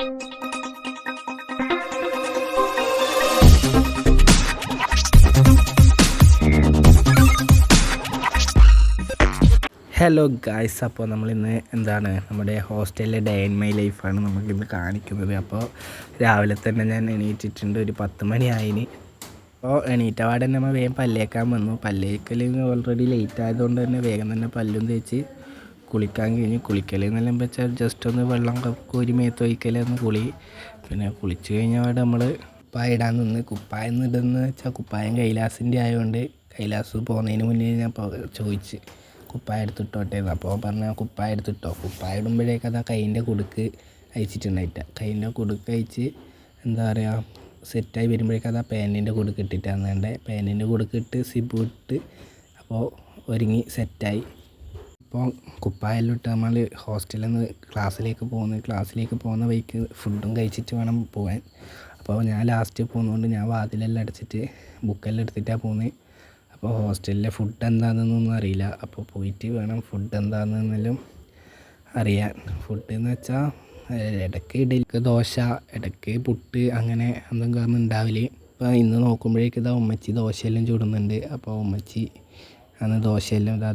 Hello guys, അപ്പോൾ നമ്മളിന്ന് നമ്മുടെ ഹോസ്റ്റലിലെ ഡേ ഇൻ മൈ ലൈഫാണ് നമുക്കിന്ന് കാണിക്കുന്നത്. അപ്പോൾ രാവിലെ തന്നെ ഞാൻ എണീറ്റിട്ടുണ്ട്, ഒരു 10 മണിയായിന്. അപ്പോൾ എണീറ്റപാടെ തന്നെ നമ്മൾ വേഗം പല്ലേക്കാൻ വന്നു. പല്ലേക്കൽ ഓൾറെഡി ലേറ്റ് ആയതുകൊണ്ട് തന്നെ വേഗം തന്നെ പല്ലും തേച്ച് കുളിക്കാൻ കഴിഞ്ഞു. കുളിക്കൽ എന്നെല്ലാം വെച്ചാൽ ജസ്റ്റ് ഒന്ന് വെള്ളം കോരി മേത്തൊഴിക്കലെന്ന് കുളി. പിന്നെ കുളിച്ച് കഴിഞ്ഞപാടെ നമ്മൾ കുപ്പായം ഇടാൻ നിന്ന്. കുപ്പായം ഇടുന്നത് വെച്ചാൽ കുപ്പായം കൈലാസിൻ്റെ ആയതുകൊണ്ട് കൈലാസ് പോകുന്നതിന് മുന്നേ ഞാൻ ചോദിച്ച് കുപ്പായം എടുത്തിട്ടോട്ടേന്ന്. അപ്പോൾ പറഞ്ഞാൽ കുപ്പായം എടുത്തിട്ടോ. കുപ്പായം ഇടുമ്പോഴേക്ക് അതാ കൈയിൻ്റെ കുടുക്ക് അയച്ചിട്ടുണ്ടായിട്ട. കൈയിൻ്റെ കുടുക്ക് അയച്ച് സെറ്റായി വരുമ്പോഴേക്കും അതാ പാൻറ്റിൻ്റെ കുടുക്ക് ഇട്ടിട്ടാണ് വേണ്ടത്. പാൻറ്റിൻ്റെ കുടുക്ക് ഇട്ട് സിബ് ഇട്ട് അപ്പോൾ ഒരുങ്ങി സെറ്റായി. അപ്പോൾ കുപ്പായെല്ലാം ഇട്ട് നമ്മൾ ഹോസ്റ്റലിൽ നിന്ന് ക്ലാസ്സിലേക്ക് പോകുന്ന വഴിക്ക് ഫുഡും കഴിച്ചിട്ട് വേണം പോകാൻ. അപ്പോൾ ഞാൻ ലാസ്റ്റ് പോകുന്നതുകൊണ്ട് ഞാൻ വാതിലെല്ലാം അടച്ചിട്ട് ബുക്കെല്ലാം എടുത്തിട്ടാണ് പോകുന്നത്. അപ്പോൾ ഹോസ്റ്റലിലെ ഫുഡ് എന്താണെന്നൊന്നും അറിയില്ല. അപ്പോൾ പോയിട്ട് വേണം ഫുഡ് എന്താണെന്നെല്ലാം അറിയാൻ. ഫുഡ് എന്ന് വെച്ചാൽ ഇടയ്ക്ക് ഇഡലിക്ക് ദോശ, ഇടയ്ക്ക് പുട്ട്, അങ്ങനെ എന്തെങ്കിലും ഉണ്ടാവില്ല. അപ്പോൾ ഇന്ന് നോക്കുമ്പോഴേക്കും ഉമ്മച്ചി ദോശയെല്ലാം ചൂടുന്നുണ്ട്. അപ്പോൾ ഉമ്മച്ചി അന്ന്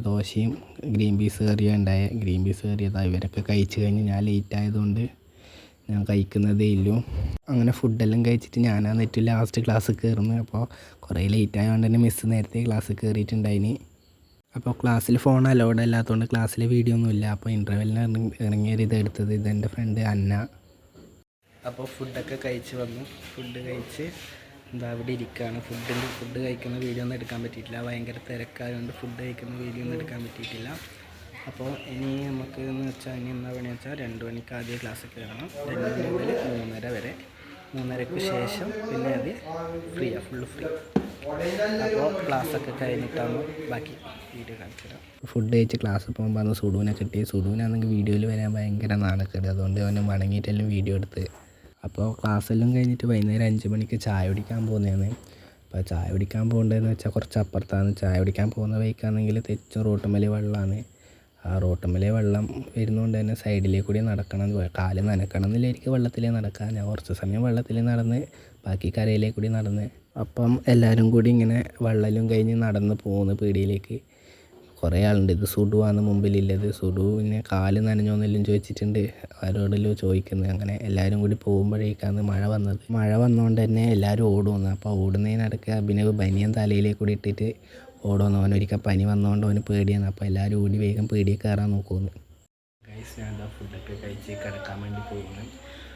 ദോശയും ഗ്രീൻ പീസ് കറിയാണ് ഉണ്ടായത്. ഗ്രീൻ പീസ് കറി ഇവരൊക്കെ കഴിച്ച് കഴിഞ്ഞ് ഞാൻ ലേറ്റ് ആയതുകൊണ്ട് ഞാൻ കഴിക്കുന്നതേ ഇല്ലു. അങ്ങനെ ഫുഡെല്ലാം കഴിച്ചിട്ട് ഞാനാണ് ഏറ്റവും ലാസ്റ്റ് ക്ലാസ്സിൽ കയറുന്നത്. അപ്പോൾ കുറേ ലേറ്റ് ആയതുകൊണ്ട് തന്നെ മിസ്സ് നേരത്തെ ക്ലാസ്സിൽ കയറിയിട്ടുണ്ടായിന്. അപ്പോൾ ക്ലാസ്സിൽ ഫോൺ അലൗഡ് അല്ലാത്തതുകൊണ്ട് ക്ലാസ്സിൽ വീഡിയോ ഒന്നുമില്ല. അപ്പോൾ ഇൻ്റർവെല്ലിന് ഇറങ്ങിയൊരു എടുത്തത് ഇതെൻ്റെ ഫ്രണ്ട് അന്ന. അപ്പോൾ ഫുഡൊക്കെ കഴിച്ച് വന്നു. ഫുഡ് കഴിച്ച് അവിടെ ഇരിക്കുകയാണ്. ഫുഡ് കഴിക്കുന്ന വീഡിയോ ഒന്നും എടുക്കാൻ പറ്റിയിട്ടില്ല. ഭയങ്കര തിരക്കായതുകൊണ്ട് ഫുഡ് കഴിക്കുന്ന വീഡിയോ ഒന്നും എടുക്കാൻ പറ്റിയിട്ടില്ല. അപ്പോൾ ഇനി നമുക്ക് എന്ന് വെച്ചാൽ ഇനി എന്താ പണിയെന്ന് വെച്ചാൽ 2 മണിക്ക് ആദ്യം ക്ലാസ്സിൽ കയറണം. 2 മണി മുതൽ 3:30 വരെ. 3:30ക്ക് ശേഷം പിന്നെ അത് ഫുള്ള് ഫ്രീ. അപ്പോൾ ക്ലാസ്സൊക്കെ കഴിഞ്ഞിട്ടാണ് ബാക്കി വീഡിയോ കാണിച്ചുതരാം. ഫുഡ് കഴിച്ച് ക്ലാസ്സിൽ പോകുമ്പോൾ അന്ന് സുഡുവിനെ കിട്ടി. സുഡുവിനാണെങ്കിൽ വീഡിയോയിൽ വരാൻ ഭയങ്കര നാണക്കേട്. അതുകൊണ്ട് അവന് മടങ്ങിയിട്ടെല്ലാം വീഡിയോ എടുത്ത്. അപ്പോൾ ക്ലാസ്സെല്ലാം കഴിഞ്ഞിട്ട് വൈകുന്നേരം 5 മണിക്ക് ചായ കുടിക്കാൻ പോകുന്നതാണ്. അപ്പോൾ ചായ കുടിക്കാൻ പോകേണ്ടതെന്ന് വെച്ചാൽ കുറച്ച് അപ്പുറത്താണ്. ചായ കുടിക്കാൻ പോകുന്ന വഴിക്കാണെങ്കിൽ തെച്ചും റോട്ടുമ്മൽ വെള്ളമാണ്. ആ റോട്ടുമ്മലെ വെള്ളം വരുന്നതുകൊണ്ട് തന്നെ സൈഡിലേക്ക് കൂടി നടക്കണം. കാല് നനക്കണം എന്നില്ലായിരിക്കും വെള്ളത്തിലേ നടക്കുക. ഞാൻ കുറച്ച് സമയം വെള്ളത്തിൽ നടന്ന് ബാക്കി കരയിലേക്ക് കൂടി നടന്ന്. അപ്പം എല്ലാവരും കൂടി ഇങ്ങനെ വെള്ളമെല്ലാം കഴിഞ്ഞ് നടന്ന് പോകുന്നു പീടികയിലേക്ക്. കുറേ ആളുണ്ട്. ഇത് സുഡുവാണ് മുമ്പിലുള്ളത്. സുഡുവിനെ കാല് നനഞ്ഞോന്നെല്ലാം ചോദിച്ചിട്ടുണ്ട്. ആരോടെല്ലോ ചോദിക്കുന്നത്. അങ്ങനെ എല്ലാവരും കൂടി പോകുമ്പോഴേക്കാണ് മഴ വന്നത്. മഴ വന്നതുകൊണ്ട് തന്നെ എല്ലാവരും ഓടുന്നു. അപ്പോൾ ഓടുന്നതിനിടയ്ക്ക് അഭിനവ് ബനിയൻ തലയിലേക്ക് കൂടി ഇട്ടിട്ട് ഓടുന്നു. അവനൊരിക്കൽ പനി വന്നതുകൊണ്ട് അവന് പേടിയാണ്. അപ്പോൾ എല്ലാവരും ഓടി വേഗം പേടിയിൽ കയറാൻ നോക്കുന്നു. ഗൈസ്, ഞാൻ ഫുഡൊക്കെ കഴിച്ച് കിടക്കാൻ വേണ്ടി പോകുന്നു.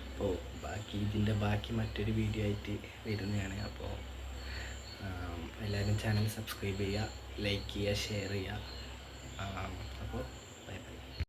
അപ്പോൾ ഇതിൻ്റെ ബാക്കി മറ്റൊരു വീഡിയോ ആയിട്ട് വരുന്നതാണ്. അപ്പോൾ എല്ലാവരും ചാനൽ സബ്സ്ക്രൈബ് ചെയ്യുക, ലൈക്ക് ചെയ്യുക, ഷെയർ ചെയ്യുക. അപ്പോൾ ബൈ ബൈ.